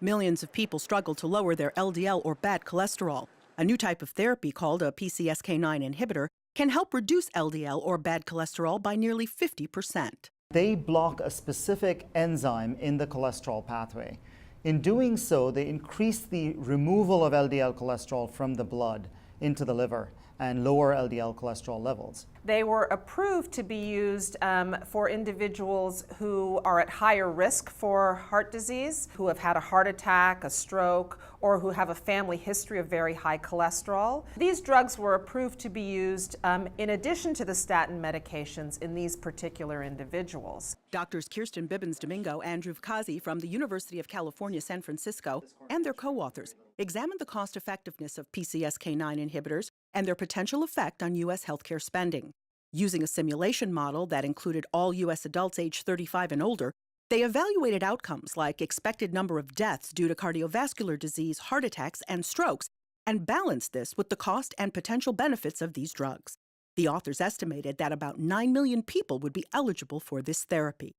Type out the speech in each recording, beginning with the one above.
Millions of people struggle to lower their LDL or bad cholesterol. A new type of therapy called a PCSK9 inhibitor can help reduce LDL or bad cholesterol by nearly 50%. They block a specific enzyme in the cholesterol pathway. In doing so, they increase the removal of LDL cholesterol from the blood into the liver and lower LDL cholesterol levels. They were approved to be used for individuals who are at higher risk for heart disease, who have had a heart attack, a stroke, or who have a family history of very high cholesterol. These drugs were approved to be used in addition to the statin medications in these particular individuals. Doctors Kirsten Bibbins-Domingo and Dhruv Kazi from the University of California, San Francisco, and their co-authors examined the cost-effectiveness of PCSK9 inhibitors and their potential effect on U.S. healthcare spending. Using a simulation model that included all U.S. adults age 35 and older, they evaluated outcomes like expected number of deaths due to cardiovascular disease, heart attacks, and strokes, and balanced this with the cost and potential benefits of these drugs. The authors estimated that about 9 million people would be eligible for this therapy.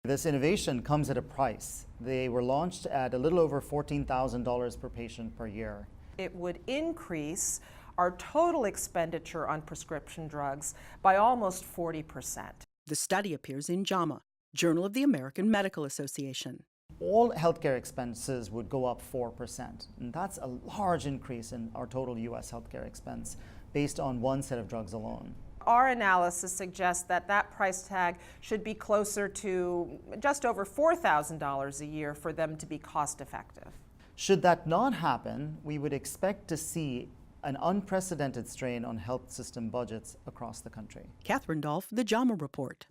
This innovation comes at a price. They were launched at a little over $14,000 per patient per year. It would increase our total expenditure on prescription drugs by almost 40%. The study appears in JAMA, Journal of the American Medical Association. All healthcare expenses would go up 4%, and that's a large increase in our total U.S. healthcare expense based on one set of drugs alone. Our analysis suggests that that price tag should be closer to just over $4,000 a year for them to be cost effective. Should that not happen, we would expect to see an unprecedented strain on health system budgets across the country. Catherine Dolph, The JAMA Report.